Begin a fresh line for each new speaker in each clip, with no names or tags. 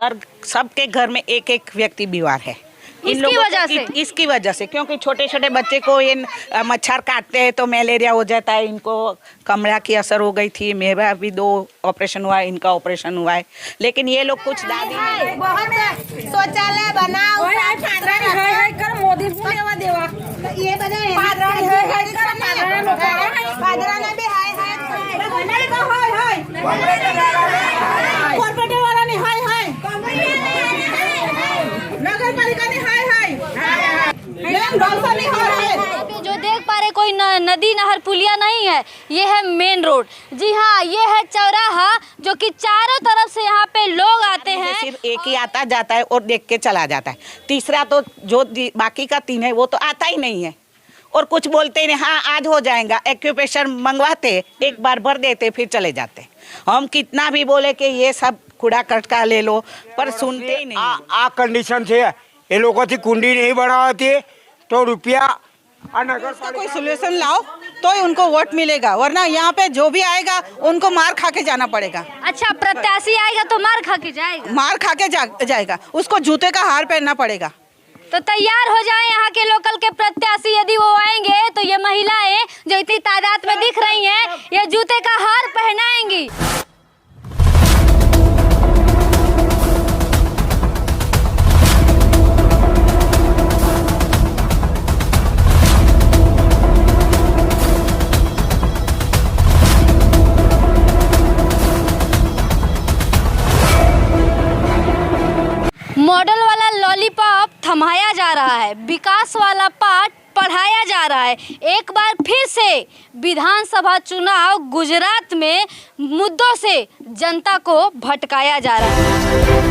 और सबके घर में एक एक व्यक्ति बीमार है इसकी वजह से क्योंकि छोटे छोटे बच्चे को ये मच्छर काटते हैं तो मलेरिया हो जाता है। इनको कमरा की असर हो गई थी। मेरा भी 2 ऑपरेशन हुआ है, इनका ऑपरेशन हुआ है, लेकिन ये लोग कुछ दादी शौचालय बनाओ मोदी ये
जो देख पा रहे कोई नदी नहर पुलिया नहीं है, ये है मेन रोड। जी हाँ, ये है चौराहा जो कि चारों तरफ से यहाँ पे लोग आते हैं।
सिर्फ एक ही आता जाता है और देख के चला जाता है। तीसरा तो जो बाकी का 3 है वो तो आता ही नहीं है और कुछ बोलते नहीं। हाँ आज हो जाएगा, एक्यूप्रेशर मंगवाते, एक बार भर देते, फिर चले जाते। हम कितना भी बोले कि ये सब कूड़ा कचरा ले लो, पर सुनते ही नहीं।
आ कंडीशन से ये लोगों की कुंडी नहीं बढ़ाती तो रुपया नगर
का कोई सोल्यूशन लाओ तो ही उनको वोट मिलेगा, वरना यहाँ पे जो भी आएगा उनको मार खा के जाना पड़ेगा।
अच्छा, प्रत्याशी आएगा तो मार खा के जाएगा?
मार खा के जाएगा, उसको जूते का हार पहनना पड़ेगा।
तो तैयार हो जाए यहाँ के लोकल के प्रत्याशी, यदि वो आएंगे तो ये महिलाएं जो इतनी तादाद में दिख रही हैं, ये जूते का हार पहनाएंगी। मॉडल वाला लॉलीपॉप थमाया जा रहा है, विकास वाला पाठ पढ़ाया जा रहा है। एक बार फिर से विधानसभा चुनाव गुजरात में मुद्दों से जनता को भटकाया जा रहा है।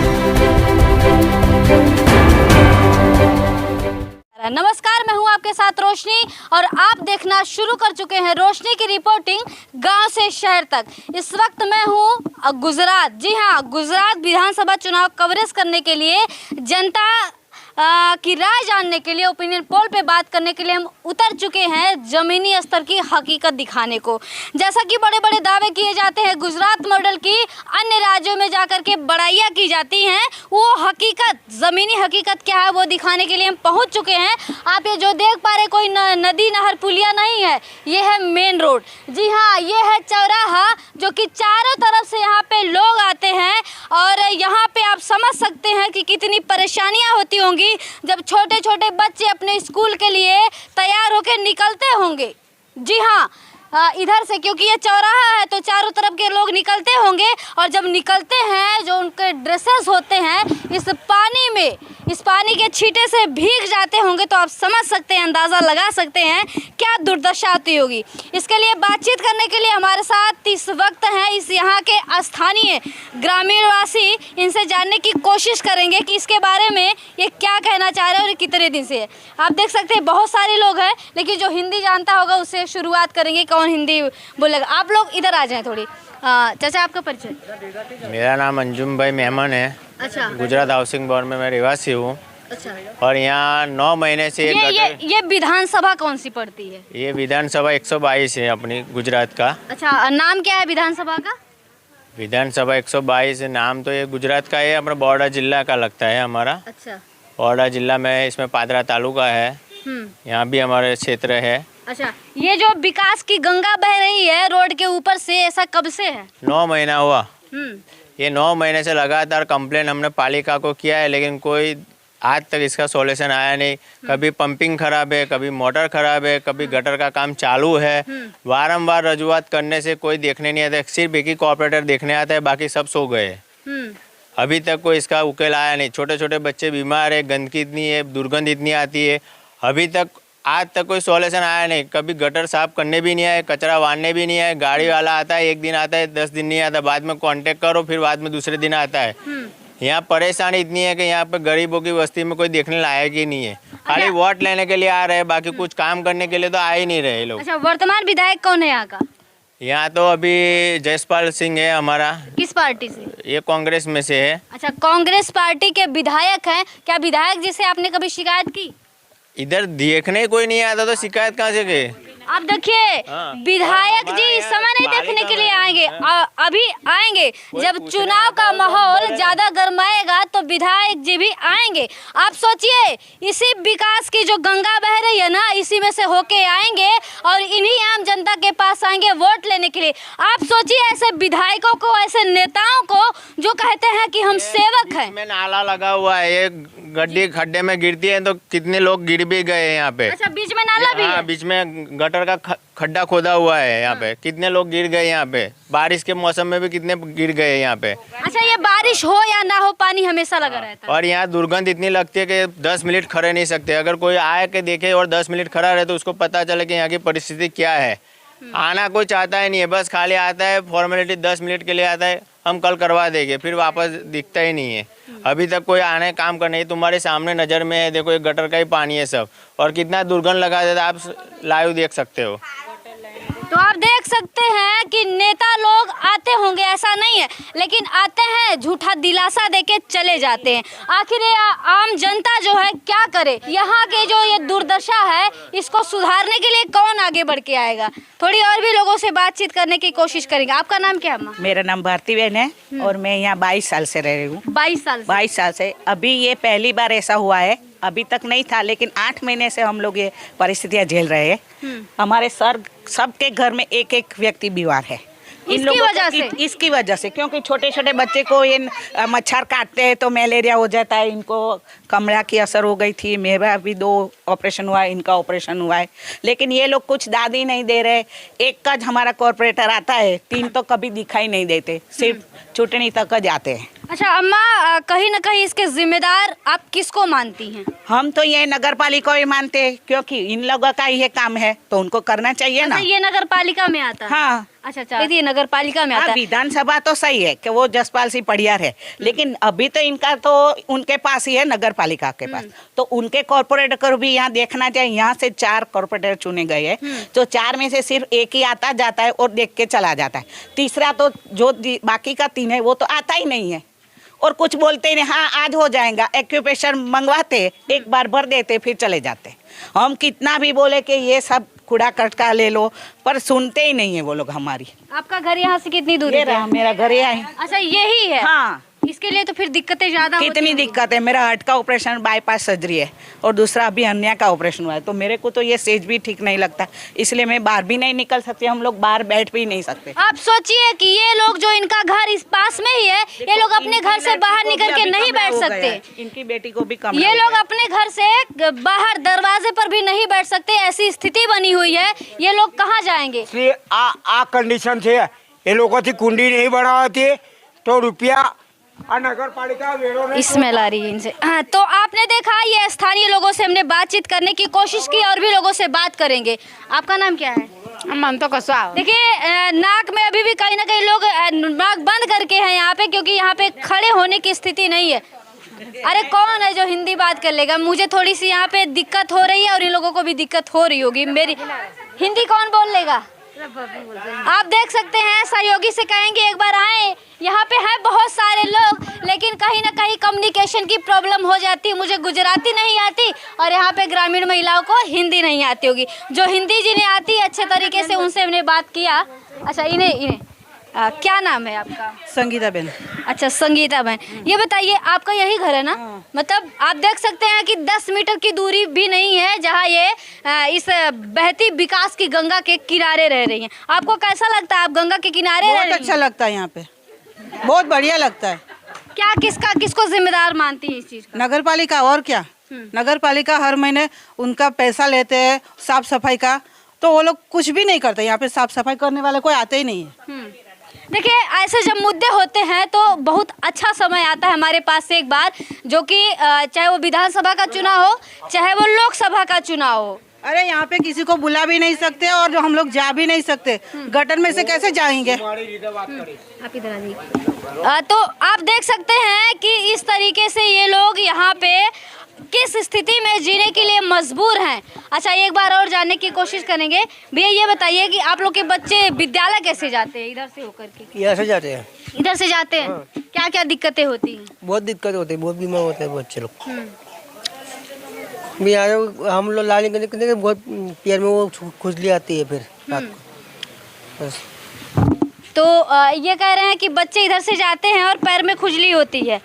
नमस्कार, मैं हूं आपके साथ रोशनी और आप देखना शुरू कर चुके हैं रोशनी की रिपोर्टिंग गांव से शहर तक। इस वक्त मैं हूं गुजरात। जी हां, गुजरात विधानसभा चुनाव कवरेज करने के लिए, जनता की राय जानने के लिए, ओपिनियन पोल पे बात करने के लिए हम उतर चुके हैं ज़मीनी स्तर की हकीकत दिखाने को। जैसा कि बड़े बड़े दावे किए जाते हैं गुजरात मॉडल की, अन्य राज्यों में जाकर के बड़ाइयाँ की जाती हैं, वो हकीकत, ज़मीनी हकीकत क्या है वो दिखाने के लिए हम पहुंच चुके हैं। आप ये जो देख पा रहे कोई नदी नहर पुलिया नहीं है, ये है मेन रोड। जी हाँ, ये है चौराहा जो कि चारों तरफ से यहाँ पे लोग आते हैं और यहाँ पे आप समझ सकते हैं कि कितनी परेशानियाँ होती होंगी जब छोटे छोटे बच्चे अपने स्कूल के लिए तैयार होकर निकलते होंगे। जी हाँ, इधर से, क्योंकि ये चौराहा है तो चारों तरफ के लोग निकलते होंगे और जब निकलते हैं जो उनके ड्रेसेस होते हैं इस पानी में, इस पानी के छींटे से भीग जाते होंगे, तो आप समझ सकते हैं, अंदाज़ा लगा सकते हैं क्या दुर्दशा होती होगी। इसके लिए बातचीत करने के लिए हमारे साथ इस वक्त हैं इस यहाँ के स्थानीय ग्रामीणवासी। इनसे जानने की कोशिश करेंगे कि इसके बारे में ये क्या कहना चाह रहे हैं और कितने दिन से है। आप देख सकते हैं बहुत सारे लोग हैं, लेकिन जो हिंदी जानता होगा उससे शुरुआत करेंगे। कौन हिंदी बोलेगा? आप लोग इधर आ जाएं थोड़ी। चाचा, आपका परिचय?
मेरा नाम अंजुम भाई मेमन है।
अच्छा।
गुजरात हाउसिंग बोर्ड में मैं निवासी हूँ।
अच्छा।
और यहाँ 9 महीने से
ये विधानसभा कौन सी पड़ती है?
ये विधानसभा 122 है अपनी गुजरात का।
अच्छा, नाम क्या है विधानसभा का?
विधानसभा 122 नाम तो ये गुजरात का है, अपना बौड़ा जिला का लगता है हमारा।
अच्छा।
बौड़ा जिला में इसमें पादरा तालुका है, यहाँ भी हमारे क्षेत्र है।
अच्छा, ये जो विकास की गंगा बह रही है रोड के ऊपर से, ऐसा कब से है?
9 महीना हुआ। ये 9 महीने से लगातार कंप्लेन हमने पालिका को किया है, लेकिन कोई आज तक इसका सॉल्यूशन आया नहीं। कभी पंपिंग खराब है, कभी मोटर खराब है, कभी गटर का काम चालू है। बारंबार रजूआत करने से कोई देखने नहीं आता, सिर्फ एक ही कॉर्पोरेटर देखने आता है, बाकी सब सो गए। अभी तक कोई इसका उकेल आया नहीं। छोटे छोटे बच्चे बीमार है, गंदगी इतनी है, दुर्गंध इतनी आती है, अभी तक आज तक कोई सॉल्यूशन आया नहीं। कभी गटर साफ करने भी नहीं आए, कचरा वारने भी नहीं आए। गाड़ी वाला आता है, एक दिन आता है, 10 दिन नहीं आता, बाद में कांटेक्ट करो, फिर बाद में दूसरे दिन आता है। यहाँ परेशानी इतनी है कि यहाँ पे गरीबों की बस्ती में कोई देखने लायक ही नहीं है। खाली वोट लेने के लिए आ रहे हैं, बाकी कुछ काम करने के लिए तो आ ही नहीं रहे लोग।
अच्छा, वर्तमान विधायक कौन है यहाँ का?
यहाँ तो अभी जयसपाल सिंह है हमारा।
किस पार्टी से?
ये कांग्रेस में से है। अच्छा,
कांग्रेस पार्टी के विधायक हैं। क्या विधायक जी से आपने कभी शिकायत की?
इधर देखने कोई नहीं आता तो शिकायत कहाँ से गए?
आप देखिए, विधायक जी इस समय नहीं देखने के लिए आएंगे, अभी आएंगे जब चुनाव का माहौल ज्यादा गर्माएगा तो विधायक जी भी आएंगे। आप सोचिए, इसी विकास की जो गंगा बह रही है ना, इसी में से होके आएंगे और इन्हीं आम जनता के पास आएंगे वोट लेने के लिए। आप सोचिए ऐसे विधायकों को, ऐसे नेताओं को जो कहते हैं कि हम सेवक हैं।
में नाला लगा हुआ है, ये गड्ढे खड्डे में गिरती है तो कितने लोग गिर भी गए हैं यहाँ पे।
अच्छा, बीच में नाला भी है?
बीच में गटर का खड्डा खोदा हुआ है यहाँ पे, कितने लोग गिर गए यहाँ पे। बारिश के मौसम में भी कितने गिर गए यहाँ पे।
अच्छा, ये बारिश हो या ना हो, पानी हमेशा लगा रहता है।
और यहाँ दुर्गंध इतनी लगती है कि 10 मिनट खड़े नहीं सकते। अगर कोई आए के देखे और 10 मिनट खड़ा रहे तो उसको पता चले कि यहाँ की परिस्थिति क्या है। आना कोई चाहता ही नहीं है, बस खाली आता है फॉर्मेलिटी, 10 मिनट के लिए आता है, हम कल करवा देंगे, फिर वापस दिखता ही नहीं है। अभी तक कोई आने काम का नहीं। तुम्हारे सामने नज़र में है, देखो ये गटर का ही पानी है सब, और कितना दुर्गंध लगा देता है, आप लाइव देख सकते हो।
तो आप देख सकते हैं कि नेता लोग आते होंगे, ऐसा नहीं है, लेकिन आते हैं झूठा दिलासा देके चले जाते हैं। आखिर ये आम जनता जो है क्या करे? यहाँ के जो ये दुर्दशा है, इसको सुधारने के लिए कौन आगे बढ़ के आएगा? थोड़ी और भी लोगों से बातचीत करने की कोशिश करेंगे। आपका नाम क्या है?
मेरा नाम भारती बहन है और मैं यहाँ 22 साल से रह रही हूँ। 22 साल से। अभी ये पहली बार ऐसा हुआ है, अभी तक नहीं था, लेकिन 8 महीने से हम लोग ये परिस्थितियाँ झेल रहे हैं। हमारे सबके घर में एक एक व्यक्ति बीमार है। इसकी वजह से क्योंकि छोटे छोटे बच्चे को ये मच्छर काटते हैं तो मलेरिया हो जाता है। इनको कमला की असर हो गई थी, मेरा भी 2 ऑपरेशन हुआ है, इनका ऑपरेशन हुआ है, लेकिन ये लोग कुछ दादी नहीं दे रहे। एक का हमारा कॉर्पोरेटर आता है, 3 तो कभी दिखाई नहीं देते, सिर्फ चुटनी तक जाते हैं।
अच्छा अम्मा, कहीं ना कहीं इसके जिम्मेदार आप किसको मानती हैं?
हम तो ये नगर पालिका ही मानते हैं, क्योंकि इन लोगों का ये काम है तो उनको करना चाहिए ना।
ये नगर पालिका में आता है?
हाँ।
अच्छा, ये नगर पालिका में आता है।
विधानसभा तो सही है कि वो जसपाल सिंह पडियार है, लेकिन अभी तो इनका तो उनके पास ही है, नगर पालिका के पास। तो उनके कॉर्पोरेटर को भी यहाँ देखना चाहिए। यहाँ से 4 कॉर्पोरेटर चुने गए हैं, तो 4 में से सिर्फ एक ही आता जाता है और देख के चला जाता है। तीसरा तो जो बाकी का 3 है वो तो आता ही नहीं है और कुछ बोलते नहीं। हाँ, आज हो जाएगा, एक्यूपेशन मंगवाते, एक बार भर देते, फिर चले जाते। हम कितना भी बोले कि ये सब कूड़ा कचरा ले लो, पर सुनते ही नहीं है वो लोग हमारी।
आपका घर यहाँ से कितनी दूर है?
मेरा घर यहाँ है।
अच्छा, यही है?
हाँ।
इसके लिए तो फिर दिक्कतें ज्यादा
कितनी दिक्कत है। मेरा हार्ट का ऑपरेशन, बाईपास सर्जरी है, और दूसरा अभी अन्य का ऑपरेशन हुआ है, तो मेरे को तो ये सेज भी ठीक नहीं लगता, इसलिए मैं बाहर भी नहीं निकल सकती। हम लोग बाहर बैठ भी नहीं सकते।
आप सोचिए कि ये लोग जो इनका घर इस पास में ही है, ये लोग अपने घर से बाहर निकल के नहीं बैठ सकते।
इनकी बेटी को भी कम,
ये लोग अपने घर से बाहर दरवाजे पर भी नहीं बैठ सकते, ऐसी स्थिति बनी हुई है। ये लोग कहाँ जाएंगे?
आ कंडीशन से ये लोगों की कुंडी नहीं बढ़ाती तो रुपया नगर पालिका
स्मेल आ रही है इनसे। हाँ, तो आपने देखा, ये स्थानीय लोगों से हमने बातचीत करने की कोशिश की और भी लोगों से बात करेंगे। आपका नाम क्या है?
मन तो कसवा।
देखिए, नाक में अभी भी कहीं ना कहीं लोग नाक बंद करके हैं यहाँ पे, क्योंकि यहाँ पे खड़े होने की स्थिति नहीं है। अरे कौन है जो हिंदी बात कर लेगा? मुझे थोड़ी सी यहाँ पे दिक्कत हो रही है और इन लोगों को भी दिक्कत हो रही होगी। मेरी हिंदी कौन बोल लेगा? आप देख सकते हैं, सहयोगी से कहेंगे एक बार आए। यहाँ पे है बहुत सारे लोग, लेकिन कहीं ना कहीं कम्युनिकेशन की प्रॉब्लम हो जाती है। मुझे गुजराती नहीं आती और यहाँ पे ग्रामीण महिलाओं को हिंदी नहीं आती होगी। जो हिंदी जिन्हें आती है अच्छे तरीके से, उनसे हमने बात किया। अच्छा, इन्हें क्या नाम है आपका?
संगीता बहन।
अच्छा, संगीता बहन, ये बताइए, आपका यही घर है ना? मतलब आप देख सकते हैं कि 10 मीटर की दूरी भी नहीं है जहाँ ये इस बहती विकास की गंगा के किनारे रह रही हैं। आपको कैसा लगता है? आप गंगा के किनारे रह रही हैं?
बहुत अच्छा लगता है यहाँ पे, बहुत बढ़िया लगता है।
क्या किसको जिम्मेदार मानती है इस चीज का?
नगर पालिका, और क्या। नगर पालिका हर महीने उनका पैसा लेते हैं साफ सफाई का, तो वो लोग कुछ भी नहीं करते। यहाँ पे साफ सफाई करने वाले कोई आते ही नहीं है।
देखिए, ऐसे जब मुद्दे होते हैं तो बहुत अच्छा समय आता है हमारे पास से एक बार, जो कि चाहे वो विधानसभा का चुनाव हो, चाहे वो लोकसभा का चुनाव हो।
अरे यहाँ पे किसी को बुला भी नहीं सकते और हम लोग जा भी नहीं सकते। गटर में से कैसे जाएंगे?
आप इधर आ जाइए। तो आप देख सकते हैं कि इस तरीके से ये लोग यहाँ पे किस स्थिति में जीने के लिए मजबूर हैं। अच्छा, एक बार और जानने की कोशिश करेंगे। भैया, ये बताइए कि आप लोग के बच्चे विद्यालय कैसे जाते हैं? इधर से होकर के?
यहाँ से जाते हैं।
इधर से जाते हैं। क्या क्या दिक्कतें होती हैं?
बहुत दिक्कत होती है, बहुत बीमार होते हैं बच्चे लोग। भी हम लोग लाने के बहुत पैर में वो खुजली आती है फिर रात को बस।
तो ये कह रहे हैं कि बच्चे इधर से जाते हैं और पैर में खुजली होती है।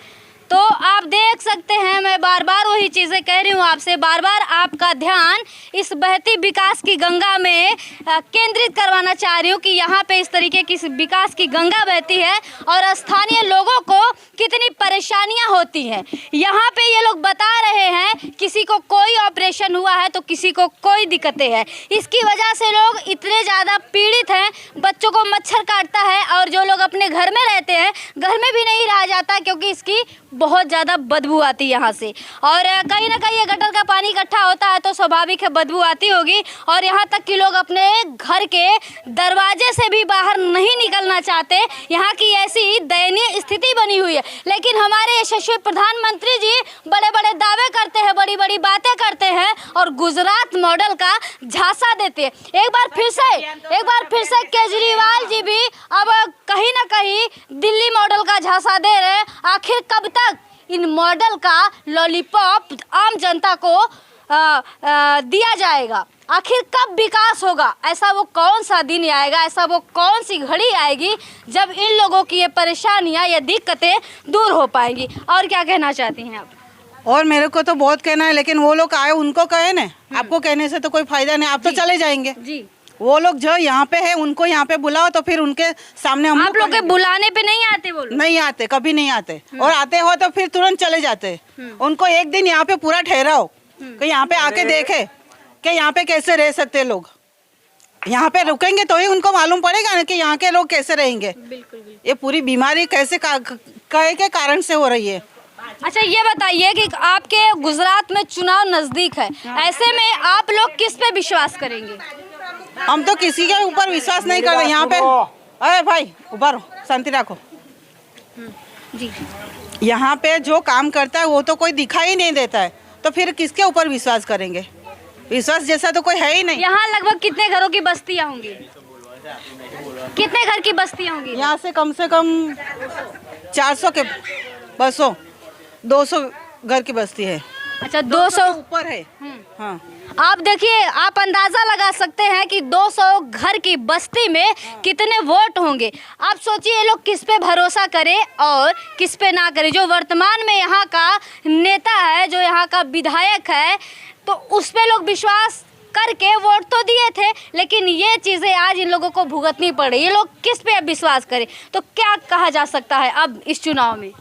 तो आप आप देख सकते हैं, मैं बार बार वही चीज़ें कह रही हूँ आपसे, बार बार आपका ध्यान इस बहती विकास की गंगा में केंद्रित करवाना चाह रही हूँ कि यहाँ पे इस तरीके की विकास की गंगा बहती है और स्थानीय लोगों को कितनी परेशानियाँ होती हैं। यहाँ पे ये लोग बता रहे हैं किसी को कोई ऑपरेशन हुआ है तो किसी को कोई दिक्कतें हैं। इसकी वजह से लोग इतने ज़्यादा पीड़ित हैं, बच्चों को मच्छर काटता है और जो लोग अपने घर में रहते हैं घर में भी नहीं रहा जाता क्योंकि इसकी बहुत ज़्यादा बदबू आती है यहाँ से। और कहीं ना कहीं ये गटर का पानी इकट्ठा होता है तो स्वाभाविक है बदबू आती होगी और यहाँ तक कि लोग अपने घर के दरवाजे से भी बाहर नहीं निकलना चाहते। यहाँ की ऐसी दयनीय स्थिति बनी हुई है। लेकिन हमारे यशस्वी प्रधानमंत्री जी बड़े बड़े दावे करते हैं, बड़ी बड़ी बातें करते हैं और गुजरात मॉडल का झांसा देते हैं। एक बार फिर से केजरीवाल जी भी अब कहीं ना कहीं दिल्ली मॉडल का झांसा दे रहे हैं। आखिर कब तक इन मॉडल का लॉलीपॉप आम जनता को दिया जाएगा? आखिर कब विकास होगा? ऐसा वो कौन सा दिन आएगा, ऐसा वो कौन सी घड़ी आएगी जब इन लोगों की ये परेशानियां, ये दिक्कतें दूर हो पाएंगी? और क्या कहना चाहती हैं आप?
और मेरे को तो बहुत कहना है, लेकिन वो लोग आए उनको कहे ना, आपको कहने से तो कोई फायदा नहीं, आप तो चले जाएंगे
जी।
वो लोग जो यहाँ पे है उनको यहाँ पे बुलाओ तो फिर उनके सामने हम
आप लोग के बुलाने पे नहीं आते? वो लोग
नहीं आते, कभी नहीं आते, और आते हो तो फिर तुरंत चले जाते। उनको एक दिन यहाँ पे पूरा ठहराओ कि यहाँ पे आके देखे कि यहाँ पे कैसे रह सकते लोग। यहाँ पे रुकेंगे तो ही उनको मालूम पड़ेगा ना कि यहाँ के लोग कैसे रहेंगे।
बिल्कुल।
ये पूरी बीमारी कैसे कहे के कारण से हो रही है।
अच्छा, ये बताइए कि आपके गुजरात में चुनाव नजदीक है, ऐसे में आप लोग किस पे विश्वास करेंगे?
हम तो किसी के ऊपर विश्वास नहीं कर रहे यहाँ पे। अरे भाई उभर, शांति रखो।
जी।
यहाँ पे जो काम करता है वो तो कोई दिखाई नहीं देता है, तो फिर किसके ऊपर विश्वास करेंगे? विश्वास जैसा तो कोई है ही नहीं।
यहाँ लगभग कितने घरों की बस्तियाँ होंगी? कितने घर की बस्तियाँ होंगी?
यहाँ से कम 400 के 200 घर की बस्ती है।
अच्छा, 200
ऊपर है। हाँ,
आप देखिए, आप अंदाजा लगा सकते हैं कि 200 घर की बस्ती में कितने वोट होंगे। आप सोचिए ये लोग किस पे भरोसा करें और किस पे ना करें। जो वर्तमान में यहाँ का नेता है, जो यहाँ का विधायक है, तो उस पे लोग विश्वास करके वोट तो दिए थे, लेकिन ये चीज़ें आज इन लोगों को भुगतनी पड़ रही है। ये लोग किस पे अब विश्वास करें? तो क्या कहा जा सकता है अब इस चुनाव में?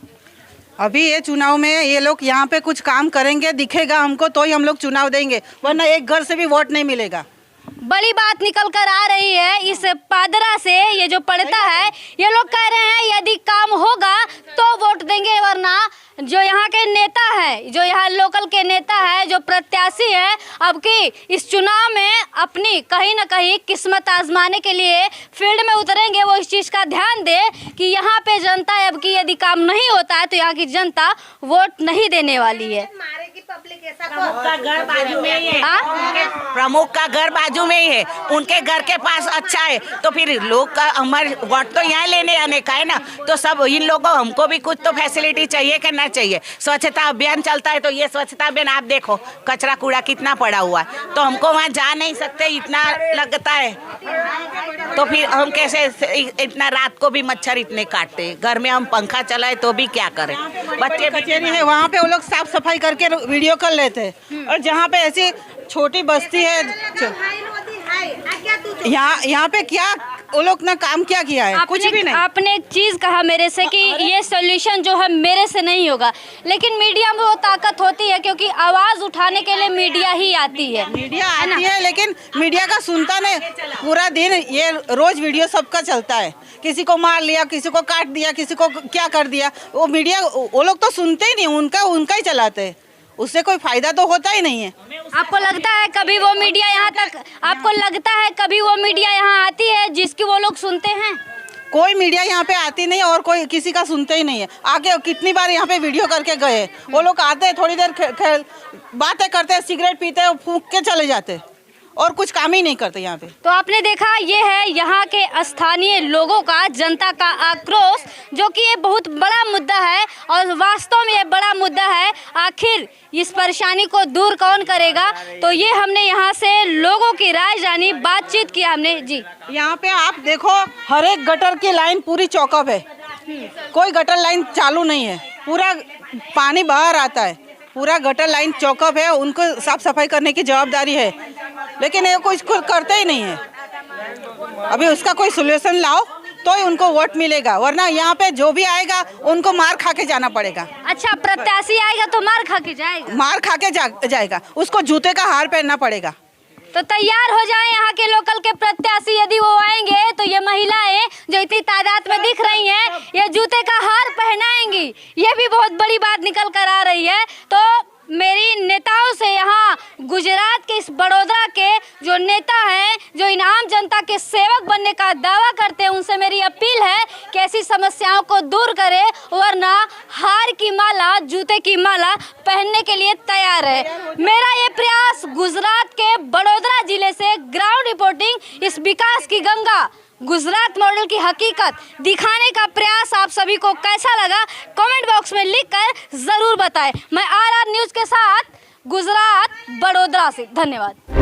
अभी ये चुनाव में ये लोग यहाँ पे कुछ काम करेंगे, दिखेगा हमको तो ही हम लोग चुनाव देंगे, वरना एक घर से भी वोट नहीं मिलेगा।
बड़ी बात निकल कर आ रही है इस पादरा से। ये जो पड़ता है, ये लोग कह रहे हैं यदि काम होगा तो वोट देंगे, वरना जो यहाँ के नेता है, जो यहाँ लोकल के नेता है, जो प्रत्याशी है, अब की इस चुनाव में अपनी कहीं ना कहीं किस्मत आजमाने के लिए फील्ड में उतरेंगे। वो इस चीज़ का ध्यान दे कि यहाँ पे जनता अब की यदि काम नहीं होता है तो यहाँ की जनता वोट नहीं देने वाली है।
प्रमुख का घर बाजू में ही है, प्रमुख का घर बाजू में ही है, उनके घर के पास अच्छा है, तो फिर लोग का हमारे वोट तो यहाँ लेने आने का है ना। तो सब इन लोगों को, हमको भी कुछ तो फैसिलिटी चाहिए कि ना चाहिए। स्वच्छता अभियान चलता है तो ये स्वच्छता अभियान आप देखो, कचरा कूड़ा कितना पड़ा हुआ है, तो हमको वहाँ जा नहीं सकते, इतना लगता है। तो फिर हम कैसे इतना रात को भी मच्छर इतने काटते हैं, घर में हम पंखा चलाए तो भी क्या करें। बच्चे
कचेरी है, वहाँ पे वो लोग साफ सफाई करके वीडियो कर लेते हैं, और जहाँ पे ऐसी छोटी बस्ती है, यहाँ पे क्या वो लोग ने काम क्या किया है? कुछ भी नहीं।
आपने एक चीज कहा मेरे से कि ये सॉल्यूशन जो है मेरे से नहीं होगा, लेकिन मीडिया में वो ताकत होती है क्योंकि आवाज उठाने के लिए मीडिया ही आती है।
मीडिया आती है, लेकिन मीडिया का सुनता नहीं। पूरा दिन ये रोज वीडियो सबका चलता है, किसी को मार लिया, किसी को काट दिया, किसी को क्या कर दिया, वो मीडिया वो लोग तो सुनते ही नहीं, उनका ही चलाते हैं, उससे कोई फायदा तो होता ही नहीं है।
आपको लगता है कभी वो मीडिया यहाँ तक, आपको लगता है कभी वो मीडिया यहाँ आती है जिसकी वो लोग सुनते हैं?
कोई मीडिया यहाँ पे आती नहीं और कोई किसी का सुनते ही नहीं है। आगे कितनी बार यहाँ पे वीडियो करके गए, वो लोग आते हैं, थोड़ी देर बातें करते हैं, सिगरेट पीते हैं, फूंक के चले जाते, और कुछ काम ही नहीं करते यहाँ पे।
तो आपने देखा, ये है यहाँ के स्थानीय लोगों का, जनता का आक्रोश, जो कि ये बहुत बड़ा मुद्दा है और वास्तव में ये बड़ा मुद्दा है। आखिर इस परेशानी को दूर कौन करेगा? तो ये हमने यहाँ से लोगों की राय जानी, बातचीत की हमने। जी,
यहाँ पे आप देखो, हर एक गटर की लाइन पूरी चौकअप है, कोई गटर लाइन चालू नहीं है, पूरा पानी बाहर आता है, पूरा गटर लाइन चौकअप है, उनको साफ सफाई करने की जवाबदारी है, लेकिन ये कोई करते ही नहीं है। अभी उसका कोई सोल्यूशन लाओ तो ही उनको वोट मिलेगा, वरना यहाँ पे जो भी आएगा उनको मार खा के जाना पड़ेगा।
अच्छा, प्रत्याशी आएगा तो मार खा के जाएगा?
मार खा के जाएगा, उसको जूते का हार पहनना पड़ेगा।
तो तैयार हो जाए यहाँ के लोकल के प्रत्याशी, यदि वो आएंगे तो ये महिलाएं जो इतनी तादाद में दिख रही हैं ये जूते का हार पहनाएंगी, ये भी बहुत बड़ी बात निकल कर आ रही है। तो मेरी नेताओं से, यहाँ गुजरात के इस बड़ौदा के जो नेता हैं, जो इन आम जनता के सेवक बनने का दावा करते हैं, उनसे मेरी अपील है कि ऐसी समस्याओं को दूर करें, वरना हार की माला, जूते की माला पहनने के लिए तैयार है। मेरा ये प्रयास गुजरात के बड़ौदा जिले से ग्राउंड रिपोर्टिंग, इस विकास की गंगा गुजरात मॉडल की हकीकत दिखाने का प्रयास आप सभी को कैसा लगा कमेंट बॉक्स में लिखकर जरूर बताएं। मैं RR न्यूज़ के साथ गुजरात बड़ौदा से, धन्यवाद।